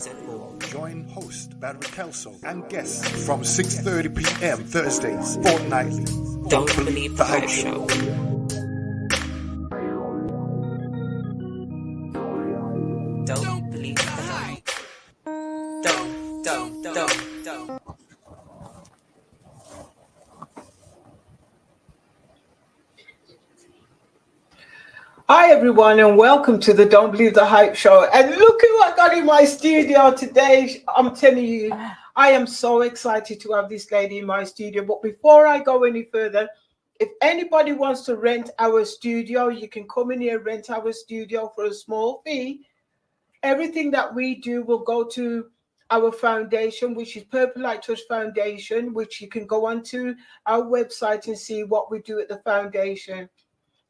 Season 4. Join host Barry Kelso and guests from 6:30 p.m. Thursdays fortnightly. Don't Believe the Hype Show. Don't believe the hype. Don't. Hi everyone and welcome to the Don't Believe the Hype Show. And look who I got in my studio today. I'm telling you, I am so excited to have this lady in my studio. But before I go any further, if anybody wants to rent our studio, you can come in here, rent our studio for a small fee. Everything that we do will go to our foundation, which is Purple Light Touch Foundation, which you can go onto our website and see what we do at the foundation.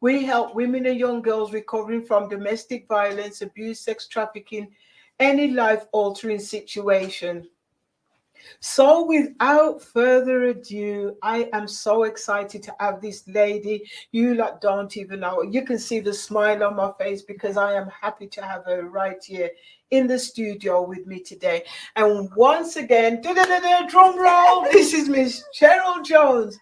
We help women and young girls recovering from domestic violence, abuse, sex trafficking, any life-altering situation. So without further ado, I am so excited to have this lady. You lot don't even know. You can see the smile on my face because I am happy to have her right here in the studio with me today. And once again, drum roll, this is Miss Sheryl Jones.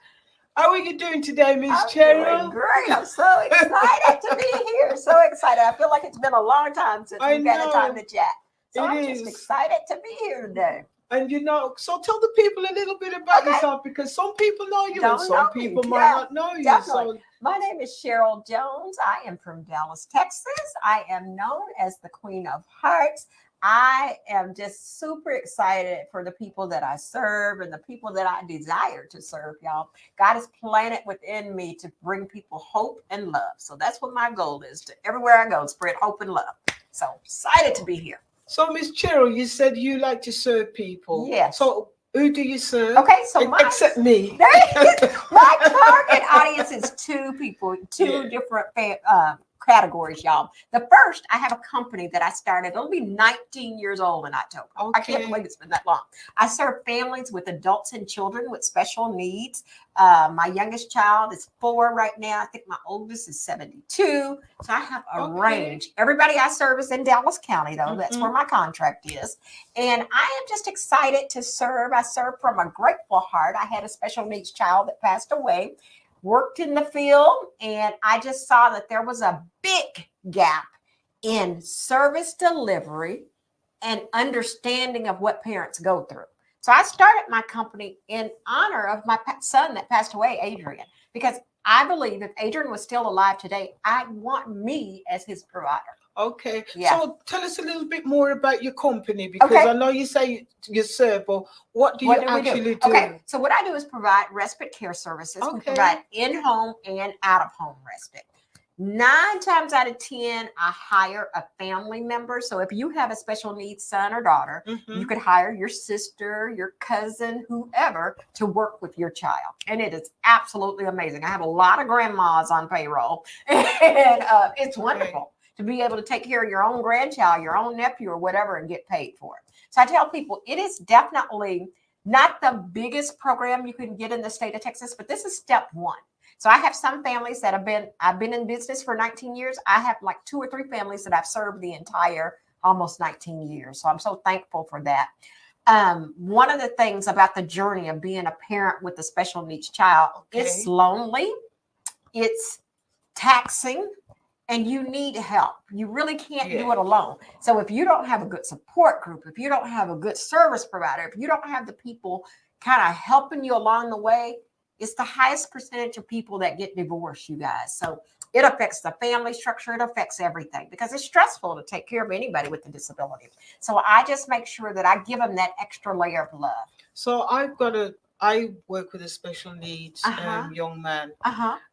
How are you doing today, Miss Sheryl? Great. I'm so excited to be here. So excited. I feel like it's been a long time since we've had a time to chat. So I'm just excited to be here today. And so tell the people a little bit about yourself, because some people know you and some people might not know you. Definitely. My name is Sheryl Jones. I am from Dallas, Texas. I am known as the Queen of Hearts. I am just super excited for the people that I serve and the people that I desire to serve, y'all. God has planted within me to bring people hope and love. So that's what my goal is, to everywhere I go, spread hope and love. So excited to be here. So, Miss Sheryl, you said you like to serve people. Yes. So who do you serve? Okay, so except me. My target audience is two different categories, y'all. The first, I have a company that I started. It'll be 19 years old in October. I can't believe it's been that long. I serve families with adults and children with special needs. My youngest child is 4 right now. I think my oldest is 72. So I have a range. Everybody I serve is in Dallas County, though. That's where my contract is. And I am just excited to serve. I serve from a grateful heart. I had a special needs child that passed away. Worked in the field, and I just saw that there was a big gap in service delivery and understanding of what parents go through. So I started my company in honor of my son that passed away, Adrian, because I believe if Adrian was still alive today, I'd want me as his provider. Okay. Yeah. So tell us a little bit more about your company, because I know you say you serve, but what do you actually do? Okay. So what I do is provide respite care services. We provide in-home and out-of-home respite. 9 times out of 10, I hire a family member. So if you have a special needs son or daughter, you could hire your sister, your cousin, whoever to work with your child. And it is absolutely amazing. I have a lot of grandmas on payroll, and it's wonderful to be able to take care of your own grandchild, your own nephew, or whatever, and get paid for it. So I tell people it is definitely not the biggest program you can get in the state of Texas, but this is step one. So I have some families that I've been in business for 19 years. I have like 2 or 3 families that I've served the entire almost 19 years. So I'm so thankful for that. One of the things about the journey of being a parent with a special needs child, it's lonely, it's taxing, and you need help. You really can't do it alone. So if you don't have a good support group, if you don't have a good service provider, if you don't have the people kind of helping you along the way, it's the highest percentage of people that get divorced, you guys. So it affects the family structure. It affects everything because it's stressful to take care of anybody with a disability. So I just make sure that I give them that extra layer of love. So I work with a special needs young man.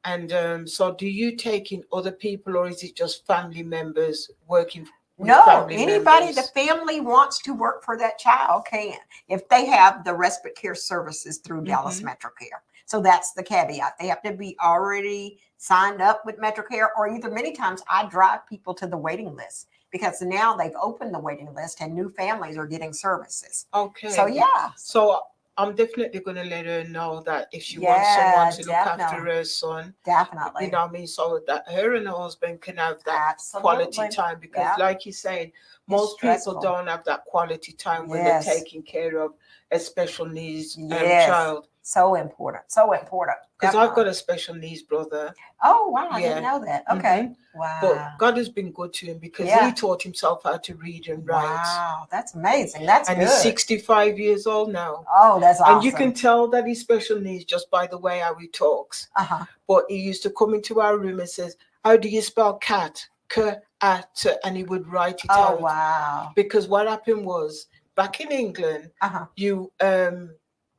And so do you take in other people, or is it just family members working? No, anybody the family wants to work for that child can, if they have the respite care services through Dallas Metro Care. So that's the caveat. They have to be already signed up with Metro Care, or either many times I drive people to the waiting list because now they've opened the waiting list and new families are getting services. Okay. So yeah. So I'm definitely going to let her know that if she wants someone to look after definitely. her son, Definitely. you know what I mean, so that her and her husband can have that Absolutely. quality time. Because Yeah. like you're saying, It's most people stressful. don't have that quality time when they're Yes. taking care of a special needs Yes. child. So important. So important. Because I've got Definitely. a special needs brother. Oh, wow. I Yeah. didn't know that. Okay. But Wow. God has been good to him because Yeah. he taught himself how to read and write. Wow. That's amazing. That's And good. he's 65 years old now. Oh, that's awesome. And you can tell that he's special needs just by the way how he talks. Uh-huh. But he used to come into our room and says, "How do you spell cat?" K-A-T, and he would write it out. Oh, wow. Because what happened was, back in England, Uh-huh. you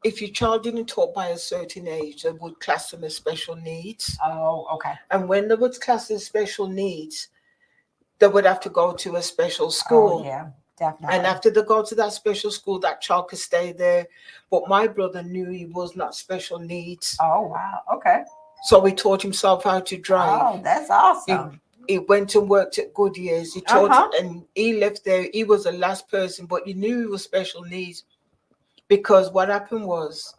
if your child didn't talk by a certain age, they would class them as special needs. Oh, okay. And when they was classed as special needs, they would have to go to a special school. Oh, yeah, definitely. And after they go to that special school, that child could stay there. But my brother knew he was not special needs. Oh, wow. Okay. So he taught himself how to drive. Oh, that's awesome. He went and worked at Goodyear's. He taught, and he left there. He was the last person, but you knew he was special needs. Because what happened was,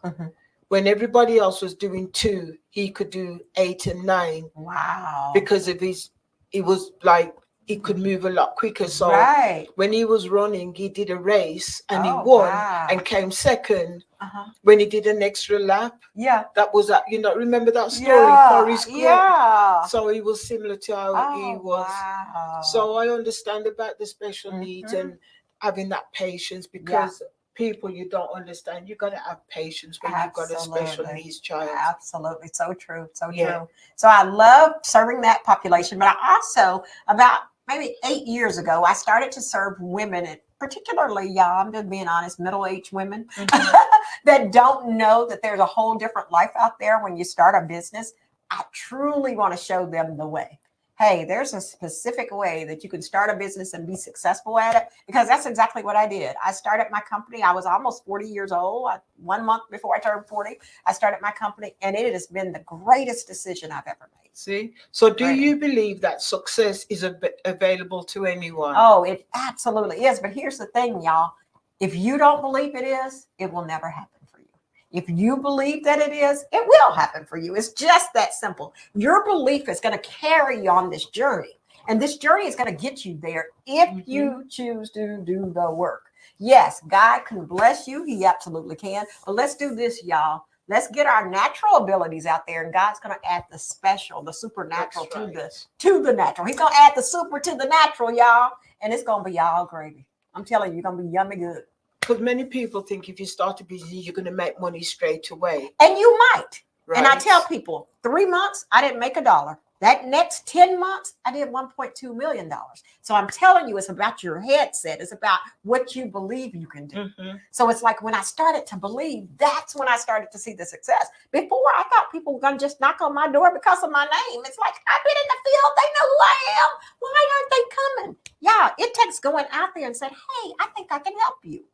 when everybody else was doing 2, he could do 8 and 9. Wow. Because of he was like, he could move a lot quicker. So when he was running, he did a race and he won and came second. When he did an extra lap, that was that. You know, remember that story? Forrest Gump. Yeah. So he was similar to how he was. Wow. So I understand about the special needs and having that patience, because people you don't understand, you got to have patience when you've got a special needs child. Absolutely. So true. So true. So I love serving that population, but I also, about maybe 8 years ago, I started to serve women, and particularly, I'm just being honest, middle-aged women that don't know that there's a whole different life out there when you start a business. I truly want to show them the way. Hey, there's a specific way that you can start a business and be successful at it, because that's exactly what I did. I started my company. I was almost 40 years old. 1 month before I turned 40, I started my company, and it has been the greatest decision I've ever made. See? So do you believe that success is available to anyone? Oh, it absolutely is. But here's the thing, y'all. If you don't believe it is, it will never happen. If you believe that it is, it will happen for you. It's just that simple. Your belief is going to carry you on this journey. And this journey is going to get you there if you choose to do the work. Yes, God can bless you. He absolutely can. But let's do this, y'all. Let's get our natural abilities out there, and God's going to add the special, the supernatural to the natural. He's going to add the super to the natural, y'all. And it's going to be all gravy. I'm telling you, you're going to be yummy good. Because many people think if you start a business, you're going to make money straight away. And you might. And I tell people, 3 months, I didn't make $1. That next 10 months, I did $1.2 million. So I'm telling you, it's about your headset. It's about what you believe you can do. So it's like when I started to believe, that's when I started to see the success. Before, I thought people were going to just knock on my door because of my name. It's like, I've been in the field. They know who I am. Why aren't they coming? Yeah, it takes going out there and saying, hey, I think I can help you.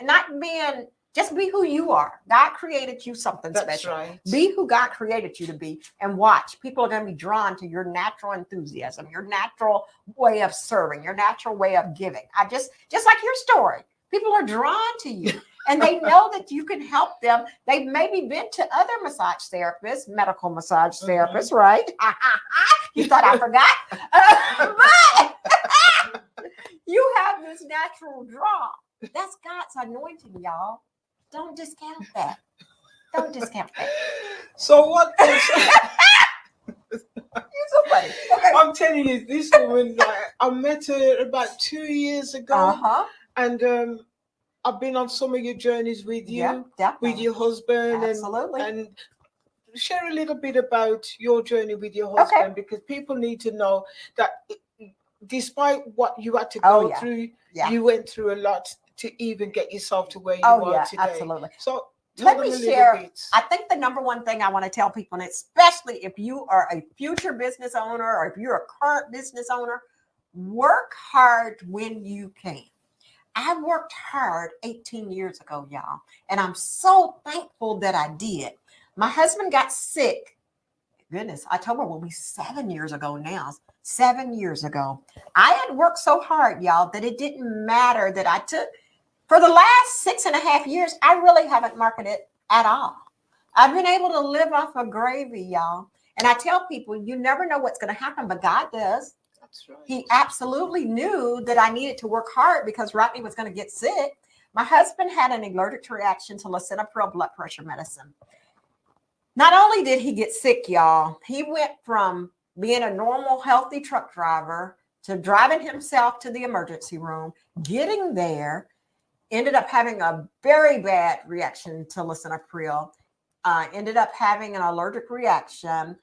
And not being, just be who you are. God created you something special. Right. Be who God created you to be, and watch. People are going to be drawn to your natural enthusiasm, your natural way of serving, your natural way of giving. Just like your story. People are drawn to you, and they know that you can help them. They've maybe been to other massage therapists, medical massage therapists, right? You thought I forgot? But you have this natural draw. That's God's anointing, y'all. Don't discount that. Don't discount that. So what? You're so funny. Okay. I'm telling you, this woman, I met her about 2 years ago, and I've been on some of your journeys with you, with your husband, and share a little bit about your journey with your husband, because people need to know that despite what you had to go through, you went through a lot to even get yourself to where you are today. Absolutely. So let me share. I think the number one thing I want to tell people, and especially if you are a future business owner or if you're a current business owner, work hard when you can. I worked hard 18 years ago, y'all, and I'm so thankful that I did. My husband got sick. Goodness, October will be 7 years ago now. 7 years ago. I had worked so hard, y'all, that it didn't matter that I took For the last 6.5 years, I really haven't marketed at all. I've been able to live off of gravy, y'all. And I tell people, you never know what's going to happen, but God does. That's right. He absolutely knew that I needed to work hard because Rodney was going to get sick. My husband had an allergic reaction to lisinopril blood pressure medicine. Not only did he get sick, y'all, he went from being a normal, healthy truck driver to driving himself to the emergency room, getting there, ended up having a very bad reaction to lisinopril, ended up having an allergic reaction,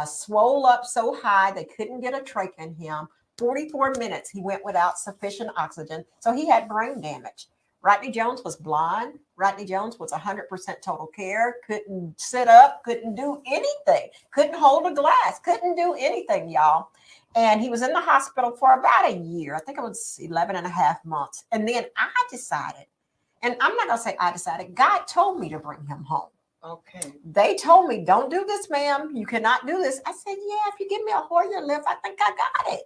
swole up so high they couldn't get a trach in him. 44 minutes he went without sufficient oxygen, so he had brain damage. Rodney Jones was blind. Rodney Jones was 100% total care, couldn't sit up, couldn't do anything, couldn't hold a glass, couldn't do anything, y'all. And he was in the hospital for about a year. I think it was 11 and a half months. And then I decided, and I'm not going to say I decided, God told me to bring him home. Okay. They told me, don't do this, ma'am. You cannot do this. I said, yeah, if you give me a Hoyer lift, I think I got it.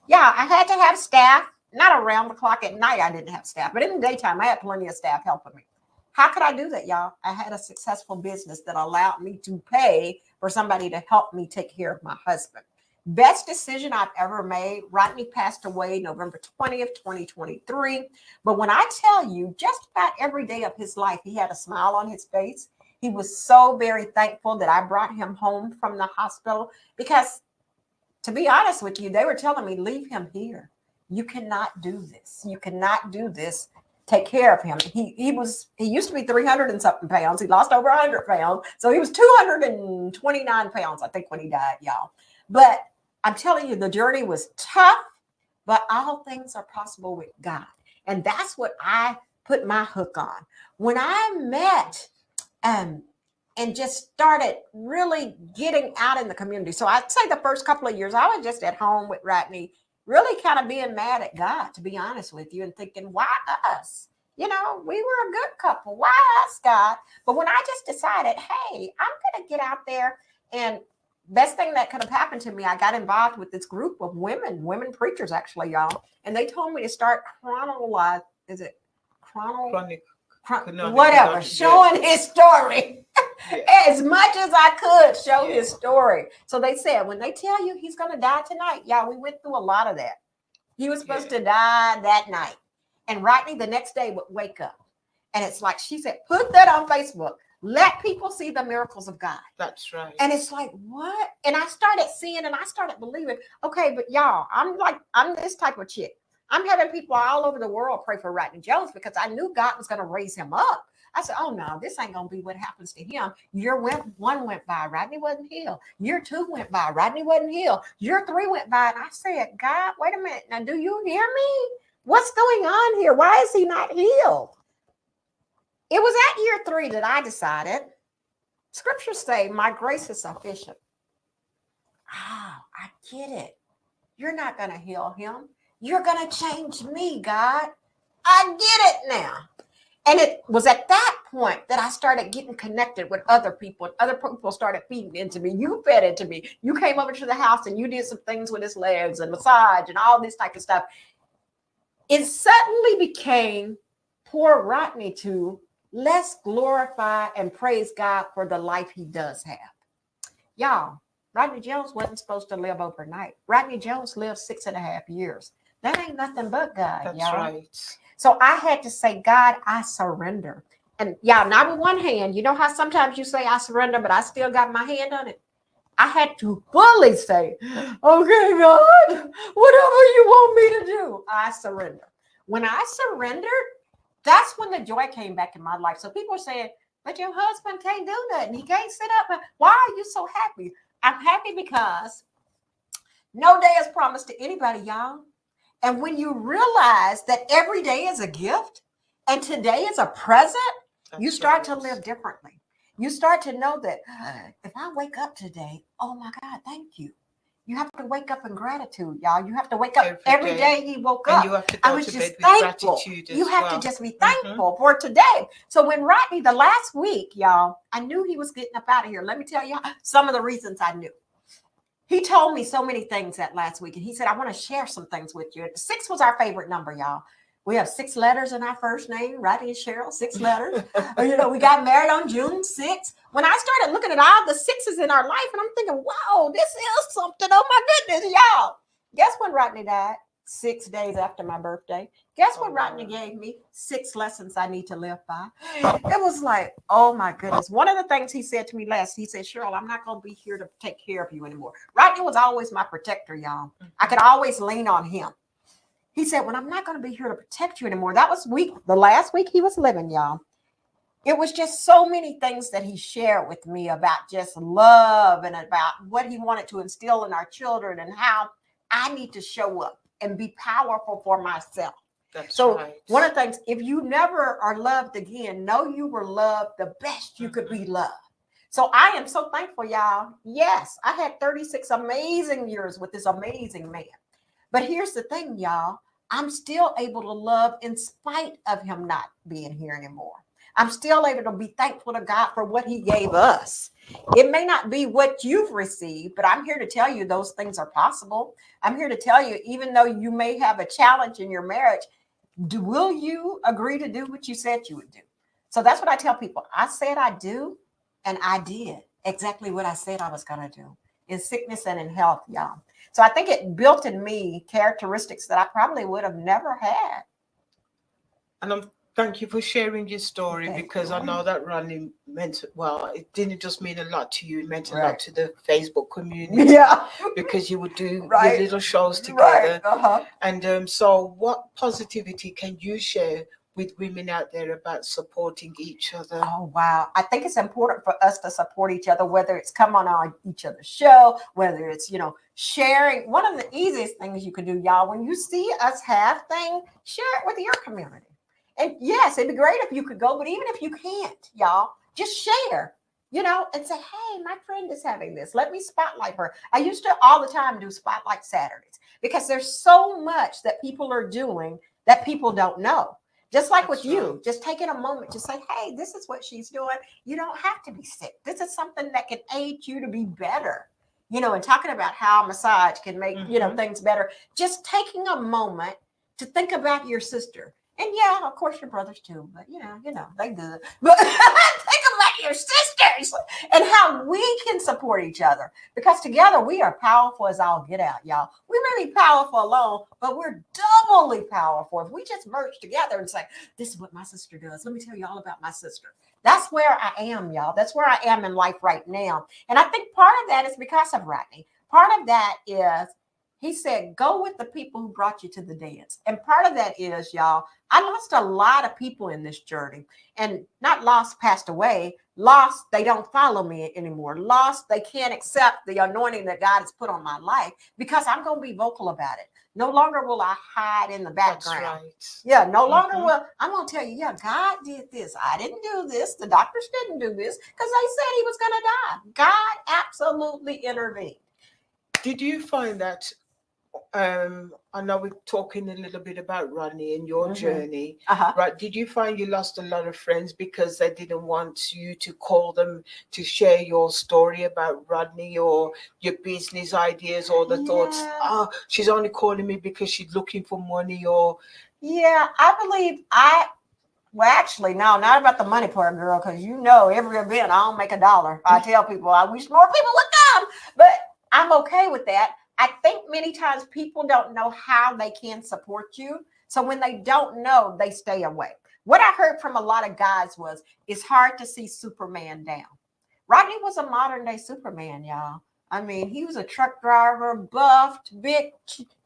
Yeah, I had to have staff. Not around the clock at night, I didn't have staff, but in the daytime, I had plenty of staff helping me. How could I do that, y'all? I had a successful business that allowed me to pay for somebody to help me take care of my husband. Best decision I've ever made. Rodney passed away November 20th, 2023. But when I tell you, just about every day of his life, he had a smile on his face. He was so very thankful that I brought him home from the hospital because, to be honest with you, they were telling me, leave him here. You cannot do this. You cannot do this. Take care of him. He used to be 300 and something pounds. He lost over 100 pounds. So he was 229 pounds, I think, when he died, y'all. But I'm telling you, the journey was tough, but all things are possible with God. And that's what I put my hook on. When I met and just started really getting out in the community. So I'd say the first couple of years, I was just at home with Rodney, really kind of being mad at God, to be honest with you, and thinking, why us? You know, we were a good couple. Why us, God? But when I just decided, hey, I'm going to get out there, and best thing that could have happened to me, I got involved with this group of women preachers, actually, y'all. And they told me to start whatever, showing his story. As much as I could show his story. So they said, when they tell you he's going to die tonight, yeah, we went through a lot of that. He was supposed to die that night. And Rodney the next day would wake up. And it's like, she said, put that on Facebook. Let people see the miracles of God. That's right. And it's like, what? And I started seeing and I started believing, okay, but y'all, I'm this type of chick. I'm having people all over the world pray for Rodney Jones because I knew God was going to raise him up. I said, oh, no, this ain't going to be what happens to him. Year one went by, Rodney wasn't healed. Year 2 went by, Rodney wasn't healed. Year 3 went by, and I said, God, wait a minute. Now, do you hear me? What's going on here? Why is he not healed? It was at year 3 that I decided, scriptures say, my grace is sufficient. Oh, I get it. You're not going to heal him. You're going to change me, God. I get it now. And it was at that point that I started getting connected with other people, and other people started feeding into me. You fed into me. You came over to the house and you did some things with his legs and massage and all this type of stuff. It suddenly became poor Rodney to let's glorify and praise God for the life he does have. Y'all, Rodney Jones wasn't supposed to live overnight. Rodney Jones lived 6.5 years. That ain't nothing but God, That's y'all. right. So I had to say, God, I surrender. And y'all, not with one hand. You know how sometimes you say I surrender, but I still got my hand on it. I had to fully say, okay, God, whatever you want me to do, I surrender. When I surrendered, that's when the joy came back in my life. So people are saying, but your husband can't do nothing. He can't sit up. Why are you so happy? I'm happy because no day is promised to anybody, y'all. And when you realize that every day is a gift and today is a present, you start to live differently. You start to know that if I wake up today, oh my God, thank you. You have to wake up in gratitude, y'all. You have to wake up every day he woke up. And you have to go to bed with gratitude as You have to just be thankful for today. So when Rodney, the last week, y'all, I knew he was getting up out of here. Let me tell you some of the reasons I knew. He told me so many things that last week. And he said, I want to share some things with you. 6 was our favorite number, y'all. We have 6 letters in our first name, Rodney and Sheryl, 6 letters. We got married on June 6th. When I started looking at all the sixes in our life, and I'm thinking, wow, this is something. Oh my goodness, y'all. Guess when Rodney died? 6 days after my birthday. Guess what Rodney gave me? 6 lessons I need to live by. It was like, oh my goodness. One of the things he said to me last, he said, Sheryl, I'm not going to be here to take care of you anymore. Rodney was always my protector, y'all. I could always lean on him. He said, well, I'm not going to be here to protect you anymore. That was the last week he was living, y'all. It was just so many things that he shared with me about just love and about what he wanted to instill in our children and how I need to show up and be powerful for myself. That's so right. One of the things, if you never are loved again, know you were loved the best you could be loved. So I am so thankful, y'all. Yes, I had 36 amazing years with this amazing man. But here's the thing, y'all. I'm still able to love in spite of him not being here anymore. I'm still able to be thankful to God for what he gave us. It may not be what you've received, but I'm here to tell you those things are possible. I'm here to tell you, even though you may have a challenge in your marriage, will you agree to do what you said you would do? So that's what I tell people. I said I do, and I did exactly what I said I was going to do in sickness and in health, y'all. So I think it built in me characteristics that I probably would have never had. And thank you for sharing your story, because I know that Rodney meant, well, it didn't just mean a lot to you, it meant a lot to the Facebook community. Yeah. Because you would do your little shows Right. together. Uh-huh. And so what positivity can you share with women out there about supporting each other? Oh, wow. I think it's important for us to support each other, whether it's come on each other's show, whether it's, sharing. One of the easiest things you can do, y'all, when you see us have things, share it with your community. And yes, it'd be great if you could go, but even if you can't, y'all, just share, and say, hey, my friend is having this. Let me spotlight her. I used to all the time do Spotlight Saturdays because there's so much that people are doing that people don't know. Just like with you, just taking a moment to say, hey, this is what she's doing. You don't have to be sick. This is something that can aid you to be better. And talking about how massage can make, things better. Just taking a moment to think about your sister. And yeah, of course, your brothers too, but they good. But think about your sisters and how we can support each other, because together we are powerful as all get out, y'all. We may be powerful alone, but we're doubly powerful if we just merge together and say, this is what my sister does. Let me tell you all about my sister. That's where I am, y'all. That's where I am in life right now. And I think part of that is because of Rodney. Part of that is, he said, go with the people who brought you to the dance. And part of that is, y'all, I lost a lot of people in this journey. And not lost, passed away. Lost, they don't follow me anymore. Lost, they can't accept the anointing that God has put on my life, because I'm going to be vocal about it. No longer will I hide in the background. That's right. Yeah, no longer will. I'm going to tell you, yeah, God did this. I didn't do this. The doctors didn't do this because they said he was going to die. God absolutely intervened. Did you find that, I know we're talking a little bit about Rodney and your journey, right? Did you find you lost a lot of friends because they didn't want you to call them to share your story about Rodney or your business ideas, or the thoughts, oh, she's only calling me because she's looking for money? Or yeah, I believe well, actually, no, not about the money part, girl, because every event I don't make $1. I tell people I wish more people would come, but I'm okay with that. I think many times people don't know how they can support you. So when they don't know, they stay away. What I heard from a lot of guys was, it's hard to see Superman down. Rodney was a modern day Superman, y'all. I mean, he was a truck driver, buffed, big,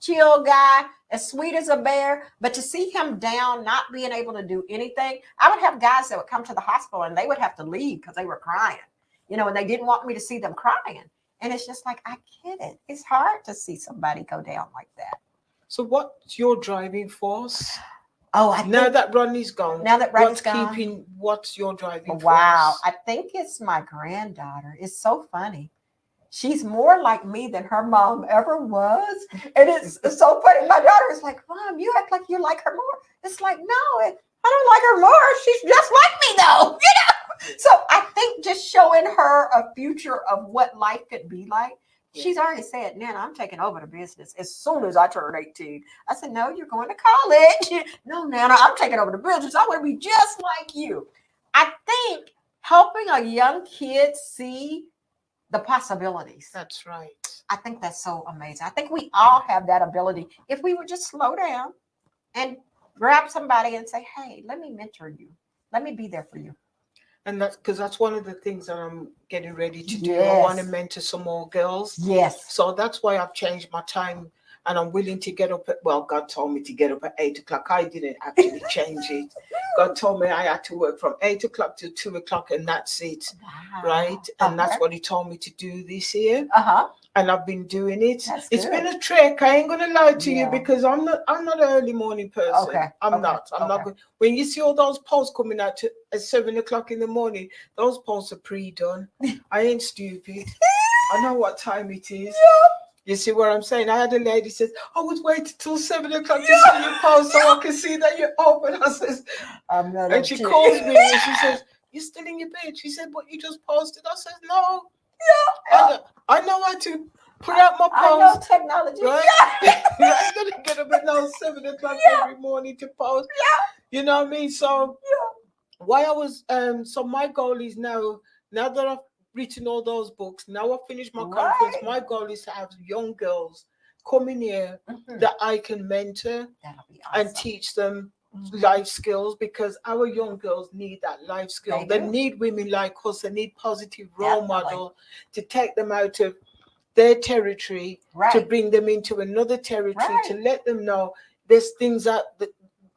chill guy, as sweet as a bear. But to see him down, not being able to do anything, I would have guys that would come to the hospital and they would have to leave because they were crying, and they didn't want me to see them crying. And it's just like, I get it. It's hard to see somebody go down like that. so what's your driving force? Oh, Now that Rodney's gone, what's your driving force? Wow. I think it's my granddaughter. It's so funny. She's more like me than her mom ever was. And it's so funny. My daughter is like, Mom, you act like you like her more. It's like, no, I don't like her more. She's just like me, though. So I think just showing her a future of what life could be like, She's already said, Nana, I'm taking over the business as soon as I turn 18. I said, no, you're going to college. No, Nana, I'm taking over the business. I want to be just like you. I think helping a young kid see the possibilities. That's right. I think that's so amazing. I think we all have that ability. If we would just slow down and grab somebody and say, hey, let me mentor you. Let me be there for you. And that's because that's one of the things that I'm getting ready to do. I want to Yes. mentor some more girls. Yes. So that's why I've changed my time, and I'm willing to get up at, well, God told me to get up at 8 o'clock. I didn't actually change it. God told me I had to work from 8 o'clock to 2 o'clock, and that's it. Wow. Right? And that's what he told me to do this year. Uh-huh. And I've been doing it. That's It's good. been a trick. I ain't gonna lie to Yeah. you, because I'm not an early morning person. Okay. I'm not good. When you see all those posts coming out at 7 o'clock in the morning, those posts are pre-done. I ain't stupid. I know what time it is. Yeah. You see what I'm saying? I had a lady says, I was waiting till 7 o'clock to see your post so I can see that you're open. I says, and she calls me and she says, you're still in your bed. She said, but you just posted. I said, no. Yeah. I know how to put out my post. I know technology. Right? I'm gonna get up at now 7 o'clock every morning to post. Yeah. You know what I mean? So why I was so my goal is now that I've written all those books, now I've finished my conference. My goal is to have young girls come in here that I can mentor and teach them life skills, because our young girls need that life skill. They need women like us. They need positive role model to take them out of their territory, to bring them into another territory, to let them know there's things that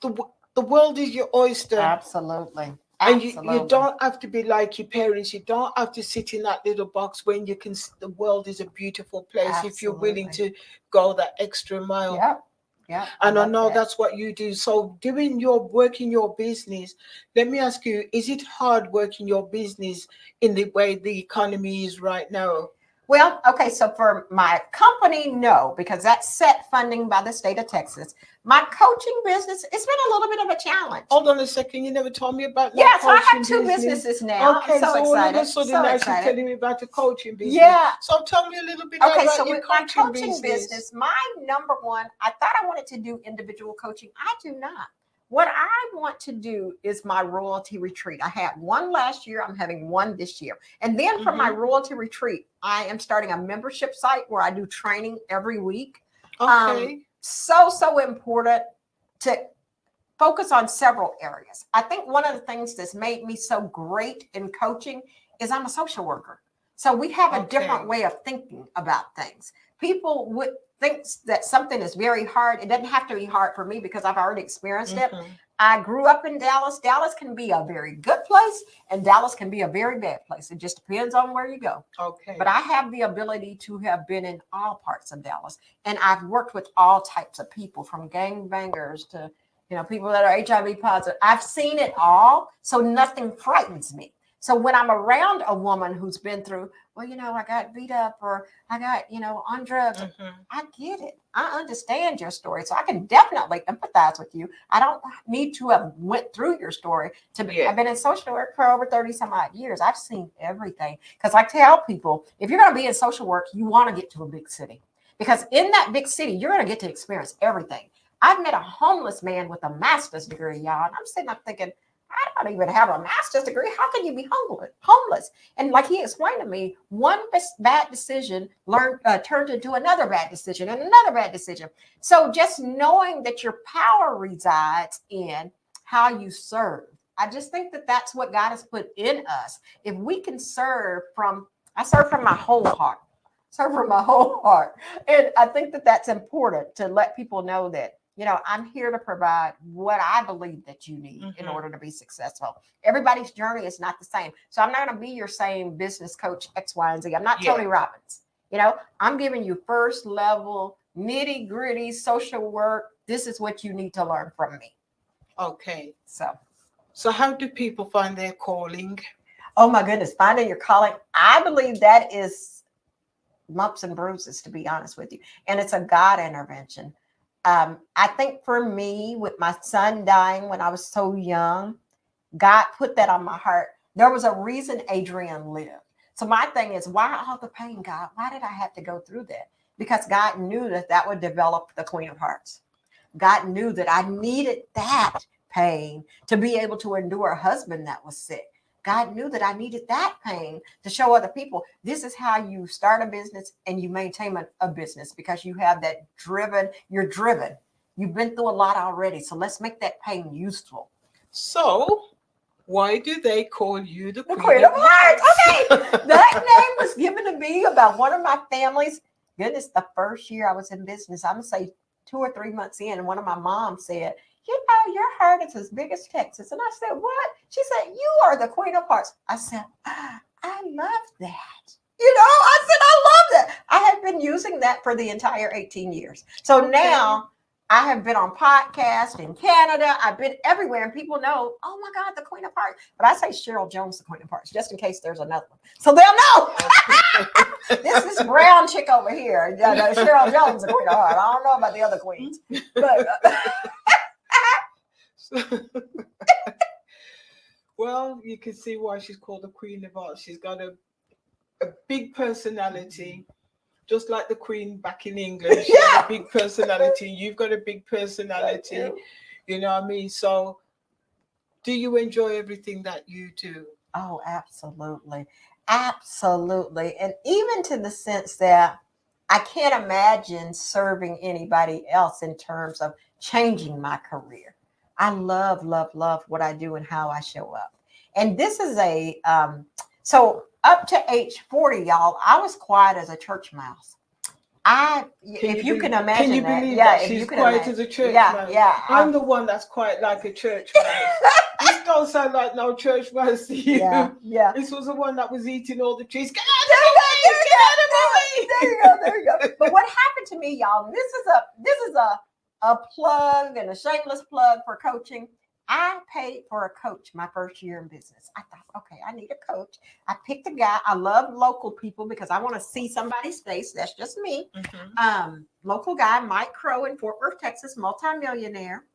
the world is your oyster. Absolutely. And you don't have to be like your parents. You don't have to sit in that little box when you can. The world is a beautiful place if you're willing to go that extra mile. Yep. Yeah. And I know that's what you do. So working your business, let me ask you, is it hard working your business in the way the economy is right now? Well, okay, so for my company, no, because that's set funding by the state of Texas. My coaching business, it's been a little bit of a challenge. Hold on a second, you never told me about so I have two businesses now. Okay, I'm so all of excited. a sudden now she's telling me about the coaching business. Yeah. So tell me a little bit about so your with my coaching coaching business. My number one, I thought I wanted to do individual coaching. I do not. What I want to do is my royalty retreat. I had one last year. I'm having one this year. And then for my royalty retreat, I am starting a membership site where I do training every week. Okay. So important to focus on several areas. I think one of the things that's made me so great in coaching is I'm a social worker. So we have a different way of thinking about things. People would think that something is very hard. It doesn't have to be hard for me because I've already experienced it. I grew up in Dallas. Dallas can be a very good place and Dallas can be a very bad place. It just depends on where you go. Okay. But I have the ability to have been in all parts of Dallas. And I've worked with all types of people, from gangbangers to people that are HIV positive. I've seen it all. So nothing frightens me. So when I'm around a woman who's been through, I got beat up or I got, on drugs, I get it. I understand your story. So I can definitely empathize with you. I don't need to have went through your story to be. I've been in social work for over 30 some odd years. I've seen everything. Because I tell people, if you're going to be in social work, you want to get to a big city. Because in that big city, you're going to get to experience everything. I've met a homeless man with a master's degree, y'all. And I'm sitting up thinking, I don't even have a master's degree. How can you be homeless? And like he explained to me, one bad decision turned into another bad decision and another bad decision. So just knowing that your power resides in how you serve. I just think that that's what God has put in us. If we can serve I serve from my whole heart. Serve from my whole heart. And I think that that's important to let people know that, I'm here to provide what I believe that you need in order to be successful. Everybody's journey is not the same. So I'm not going to be your same business coach X, Y, and Z. I'm not Tony Robbins. I'm giving you first level, nitty gritty social work. This is what you need to learn from me. Okay. So how do people find their calling? Oh my goodness. Finding your calling. I believe that is bumps and bruises, to be honest with you. And it's a God intervention. I think for me, with my son dying when I was so young, God put that on my heart. There was a reason Adrian lived. So my thing is, why all the pain, God? Why did I have to go through that? Because God knew that would develop the Queen of Hearts. God knew that I needed that pain to be able to endure a husband that was sick. God knew that I needed that pain to show other people this is how you start a business and you maintain a business, because you have that you're driven. You've been through a lot already. So let's make that pain useful. So why do they call you the Queen of Hearts? Okay. That name was given to me about one of my families. Goodness, the first year I was in business, I'm going to say 2 or 3 months in, and one of my moms said, you know, your heart is as big as Texas. And I said, what? She said, you are the Queen of Hearts. I said, I love that. You know, I said, I love that. I have been using that for the entire 18 years. So now I have been on podcasts in Canada. I've been everywhere, and people know, oh my God, the Queen of Hearts. But I say Sheryl Jones, the Queen of Hearts, just in case there's another one. So they'll know. This is brown chick over here. Sheryl Jones, the Queen of Hearts. I don't know about the other queens. But well, you can see why she's called the Queen of Hearts. She's got a big personality. Just like the Queen back in England, she has a big personality. You've got a big personality. You know what I mean? So do you enjoy everything that you do? Oh, absolutely. Absolutely. And even to the sense that I can't imagine serving anybody else in terms of changing my career. I love, love, love what I do and how I show up. And this is so up to age 40, y'all, I was quiet as a church mouse. If you can imagine can you that. believe Yeah, that if she's you can quiet imagine. as a church Yeah, mouse? yeah. I'm the one that's quiet like a church mouse. This don't sound like no church mouse to you. Yeah, yeah. This was the one that was eating all the trees. Get There you go. But what happened to me, y'all? This is a plug and a shameless plug for coaching. I paid for a coach my first year in business. I thought, okay, I need a coach. I picked a guy. I love local people because I want to see somebody's face. That's just me. Mm-hmm. Local guy, Mike Crow in Fort Worth, Texas, multimillionaire.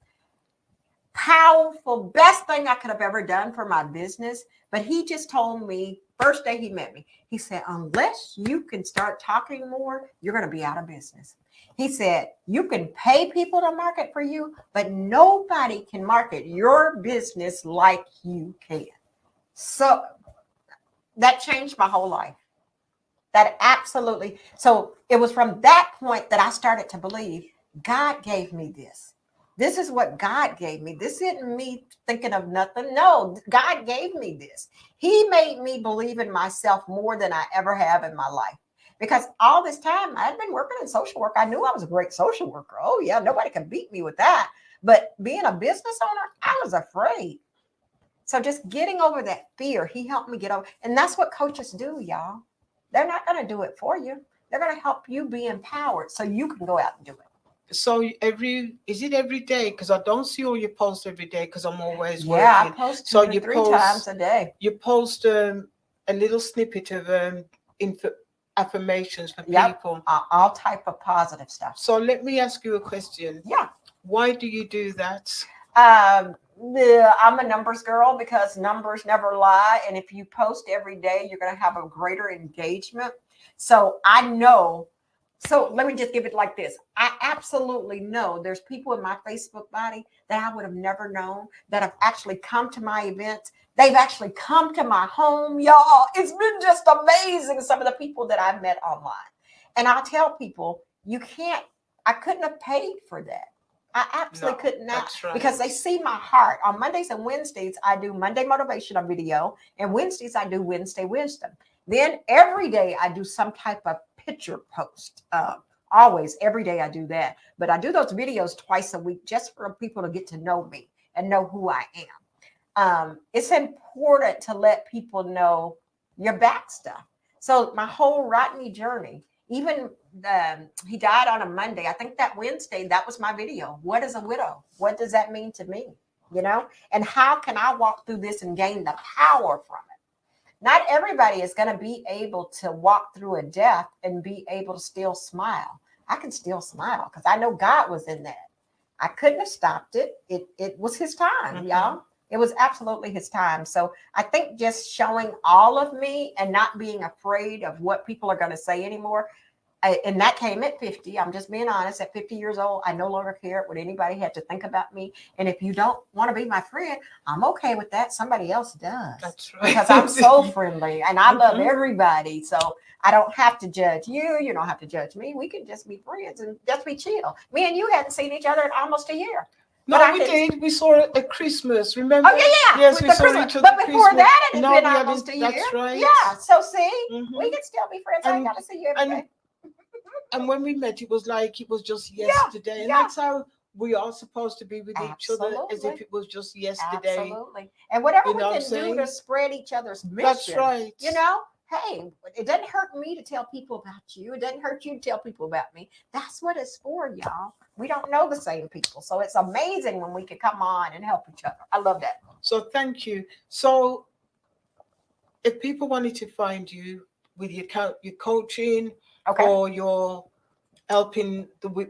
Powerful, best thing I could have ever done for my business. But he just told me, first day he met me, he said, unless you can start talking more, you're going to be out of business. He said, you can pay people to market for you, but nobody can market your business like you can. So that changed my whole life. That absolutely. So it was from that point that I started to believe God gave me this. This is what God gave me. This isn't me thinking of nothing. No, God gave me this. He made me believe in myself more than I ever have in my life. Because all this time I had been working in social work. I knew I was a great social worker. Oh yeah, nobody can beat me with that. But being a business owner, I was afraid. So just getting over that fear, he helped me get over. And that's what coaches do, y'all. They're not going to do it for you. They're going to help you be empowered so you can go out and do it. So is it every day? Because I don't see all your posts every day because I'm always working. Yeah, I post 2 to 3 times a day. You post a little snippet of affirmations for people. All type of positive stuff. So let me ask you a question. Yeah. Why do you do that? I'm a numbers girl because numbers never lie. And if you post every day, you're going to have a greater engagement. So I know. So let me just give it like this. I absolutely know there's people in my Facebook body that I would have never known that have actually come to my events. They've actually come to my home, y'all. It's been just amazing, some of the people that I've met online. And I'll tell people, I couldn't have paid for that. I absolutely could not, because they see my heart. On Mondays and Wednesdays, I do Monday motivational video, and Wednesdays I do Wednesday wisdom. Then every day I do some type of picture post. Always, every day I do that. But I do those videos twice a week just for people to get to know me and know who I am. It's important to let people know your back stuff. So my whole Rodney journey, even he died on a Monday. I think that Wednesday, that was my video. What is a widow? What does that mean to me? You know, and how can I walk through this and gain the power from it? Not everybody is going to be able to walk through a death and be able to still smile. I can still smile because I know God was in that. I couldn't have stopped it. It was his time, y'all. It was absolutely his time. So I think just showing all of me and not being afraid of what people are going to say anymore. And that came at 50. I'm just being honest. At 50 years old, I no longer care what anybody had to think about me. And if you don't want to be my friend, I'm okay with that. Somebody else does. That's right. Because I'm so friendly and I love everybody. So I don't have to judge you. You don't have to judge me. We can just be friends and just be chill. Me and you hadn't seen each other in almost a year. No, we did. We saw it at Christmas. Remember? Oh, yeah. Yes, we saw each other. But before that, it had been almost a year. That's right. Yeah. So see, we can still be friends. I got to see you every day. And when we met, it was like it was just yesterday. And that's how we are supposed to be with each other, as if it was just yesterday. Absolutely. And whatever we can do to spread each other's mission. That's right. You know, hey, it doesn't hurt me to tell people about you. It doesn't hurt you to tell people about me. That's what it's for, y'all. We don't know the same people. So it's amazing when we can come on and help each other. I love that. So thank you. So if people wanted to find you with your coaching, or your helping the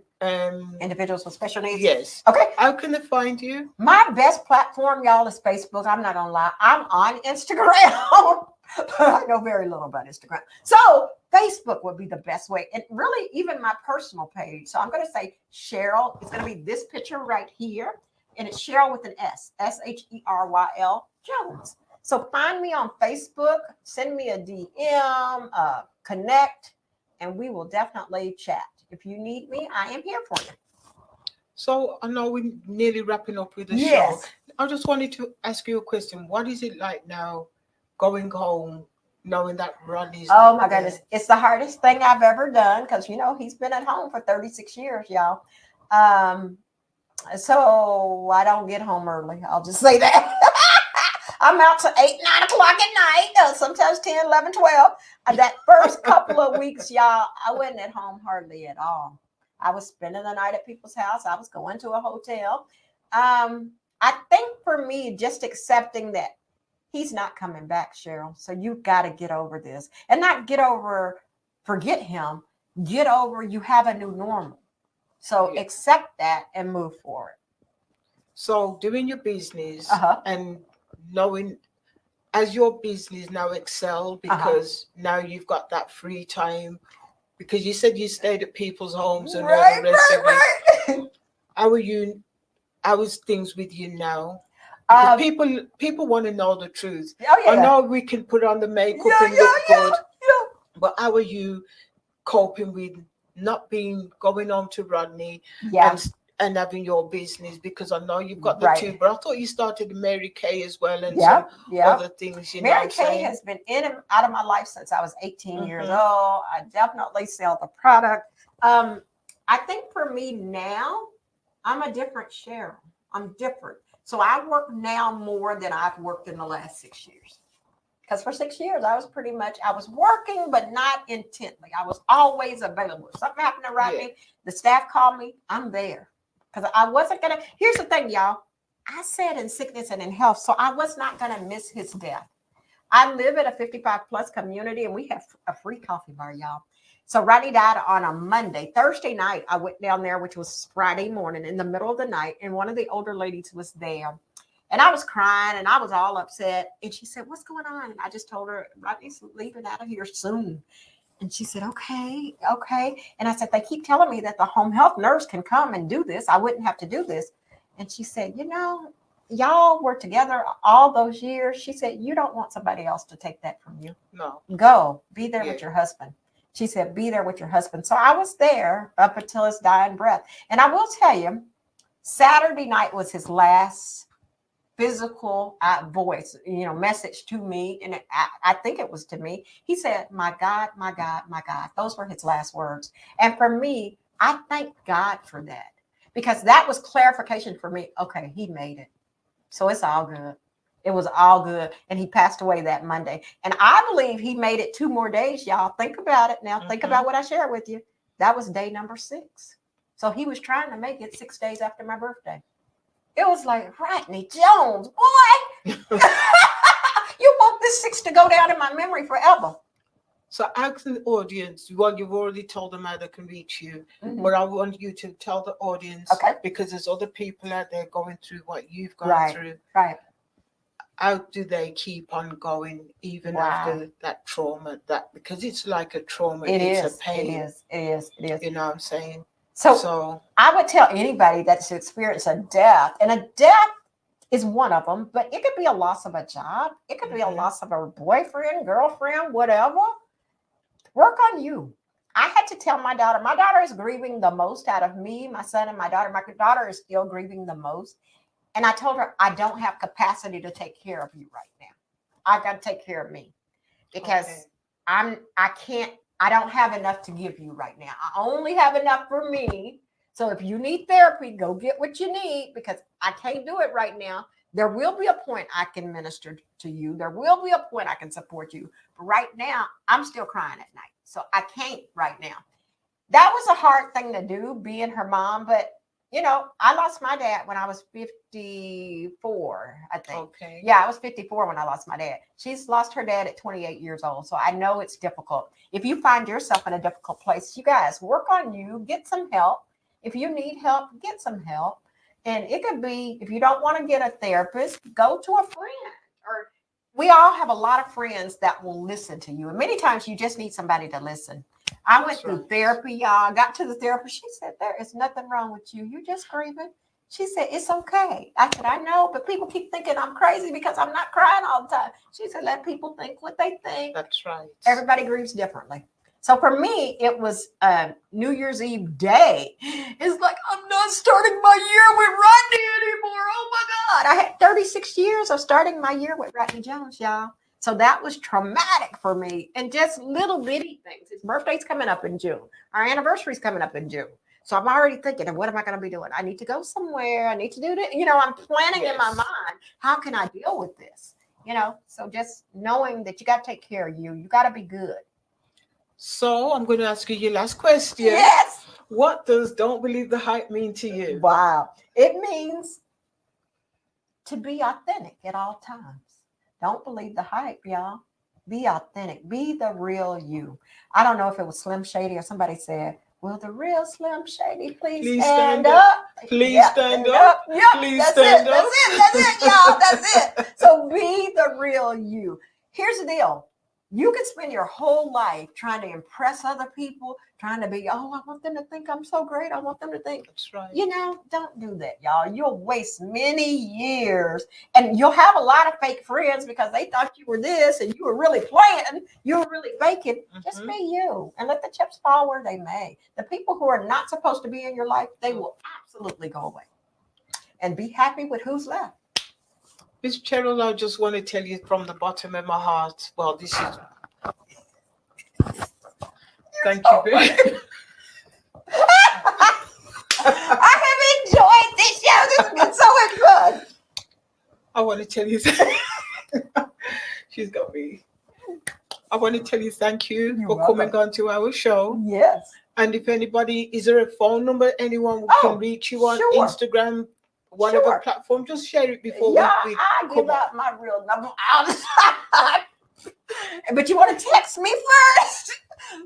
individuals with special needs. Yes. Okay. How can they find you? My best platform, y'all, is Facebook. I'm not gonna lie. I'm on Instagram. I know very little about Instagram. So Facebook would be the best way. And really, even my personal page. So I'm gonna say Sheryl. It's gonna be this picture right here. And it's Sheryl with an S. Sheryl Jones. So find me on Facebook, send me a DM, connect. And we will definitely chat. If you need me, I am here for you. So I know we're nearly wrapping up with the show. I just wanted to ask you a question. What is it like now going home, knowing that Rodney's Oh my goodness. It's the hardest thing I've ever done because, you know, he's been at home for 36 years, y'all. So I don't get home early. I'll just say that. I'm out to 8, 9 o'clock at night, sometimes 10, 11, 12. That first couple of weeks, y'all, I wasn't at home hardly at all. I was spending the night at people's house. I was going to a hotel. I think for me, just accepting that he's not coming back, Sheryl. So you've got to get over this and not get over, forget him, get over, you have a new normal. So accept that and move forward. So doing your business and knowing as your business now excel because now you've got that free time because you said you stayed at people's homes and all the rest of it. How is things with you now? People want to know the truth. I know we can put on the makeup and look good, but how are you coping with not going home to Rodney and having your business? Because I know you've got the two, but I thought you started Mary Kay as well and some other things. Mary Kay has been in and out of my life since I was 18 years old. I definitely sell the product. I think for me now, I'm a different Sheryl. I'm different. So I work now more than I've worked in the last 6 years. Because for 6 years, I was working, but not intently. I was always available. If something happened to Rodney, the staff called me, I'm there. Because I wasn't going to, here's the thing, y'all. I said in sickness and in health, so I was not going to miss his death. I live at a 55 plus community and we have a free coffee bar, y'all. So Rodney died on a Monday. Thursday night, I went down there, which was Friday morning in the middle of the night. And one of the older ladies was there. And I was crying and I was all upset. And she said, what's going on? And I just told her, Rodney's leaving out of here soon. And she said, okay. And I said, they keep telling me that the home health nurse can come and do this. I wouldn't have to do this. And she said, you know, y'all were together all those years. She said, you don't want somebody else to take that from you. No. Go. Be there with your husband. She said, be there with your husband. So I was there up until his dying breath. And I will tell you, Saturday night was his last physical voice, message to me. And I think it was to me. He said, my God, my God, my God. Those were his last words. And for me, I thank God for that because that was clarification for me. Okay, he made it. So it's all good. It was all good. And he passed away that Monday. And I believe he made it 2 more days, y'all. Think about it now. Think about what I shared with you. That was day number 6. So he was trying to make it 6 days after my birthday. It was like, Rodney Jones, boy, you want this 6 to go down in my memory forever. So ask the audience, well, you've already told them how they can reach you, but I want you to tell the audience, because there's other people out there going through what you've gone through. Right. how do they keep on going even Wow. after that trauma? That because it's like a trauma, It it's is. a pain. It is. You know what I'm saying? So So I would tell anybody that's experienced a death, and a death is one of them, but it could be a loss of a job. It could be a loss of a boyfriend, girlfriend, whatever. Work on you. I had to tell my daughter is grieving the most out of me, my son, and my daughter. My daughter is still grieving the most. And I told her, I don't have capacity to take care of you right now. I got to take care of me because I don't have enough to give you right now. I only have enough for me. So if you need therapy, go get what you need because I can't do it right now. There will be a point I can minister to you. There will be a point I can support you. But right now, I'm still crying at night. So I can't right now. That was a hard thing to do, being her mom. But, you know, I lost my dad when I was 54, I think. okay. Yeah, I was 54 when I lost my dad. She's lost her dad at 28 years old. So I know it's difficult. If you find yourself in a difficult place, you guys work on you, get some help. If you need help, get some help. And it could be, if you don't want to get a therapist, go to a friend. Or we all have a lot of friends that will listen to you. And many times you just need somebody to listen. I went through therapy, y'all. Got to the therapist. She said, there is nothing wrong with you. You're just grieving. She said, it's okay. I said, I know, but people keep thinking I'm crazy because I'm not crying all the time. She said, let people think what they think. That's right. Everybody grieves differently. So for me, it was New Year's Eve day. It's like, I'm not starting my year with Rodney anymore. Oh my God. I had 36 years of starting my year with Rodney Jones, y'all. So that was traumatic for me. And just little bitty things. His birthday's coming up in June. Our anniversary's coming up in June. So I'm already thinking, what am I going to be doing? I need to go somewhere. I need to do this. You know, I'm planning in my mind, how can I deal with this? You know, so just knowing that you got to take care of you. You got to be good. So I'm going to ask you your last question. Yes. What does don't believe the hype mean to you? Wow. It means to be authentic at all times. Don't believe the hype, y'all. Be authentic. Be the real you. I don't know if it was Slim Shady or somebody said, will the real Slim Shady please stand up? Please stand up. Yep, Please that's stand it. up. That's it, y'all. That's it. So be the real you. Here's the deal. You can spend your whole life trying to impress other people, trying to be, oh, I want them to think I'm so great. I want them to think, That's right. you know, don't do that, y'all. You'll waste many years and you'll have a lot of fake friends because they thought you were this and you were really playing, you were really faking. Just be you and let the chips fall where they may. The people who are not supposed to be in your life, they will absolutely go away. And be happy with who's left. Miss Sheryl, I just want to tell you from the bottom of my heart. Well, this is. Thank you very much. I have enjoyed this show. This has been so much fun. I want to tell you. She's got me. I want to tell you thank you You're for welcome. coming on to our show. Yes. And if anybody, is there a phone number anyone who can reach you on sure. Instagram, whatever Sure. platform? Just share it before Yeah, we I come give out my real number all the time. But you want to text me first?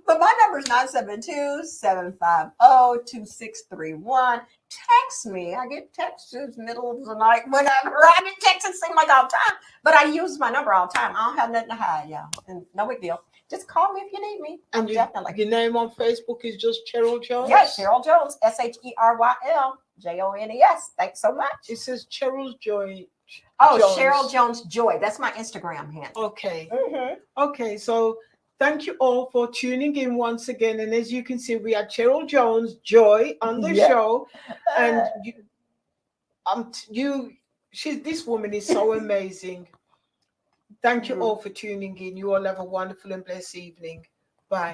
But my number is 972-750-2631. Text me. I get texts in the middle of the night whenever. I get texts, it seems like all the time. But I use my number all the time. I don't have nothing to hide, y'all. And no big deal. Just call me if you need me. And Definitely. Your name on Facebook is just Sheryl Jones? Yes, Sheryl Jones. SHERYL Thanks so much. It says Cheryl's Joy. Oh, Jones. Sheryl Jones Joy. That's my Instagram handle. Okay. Mm-hmm. Okay, so thank you all for tuning in once again. And as you can see, we had Sheryl Jones Joy on the show. And this woman is so amazing. Thank you all for tuning in. You all have a wonderful and blessed evening. Bye.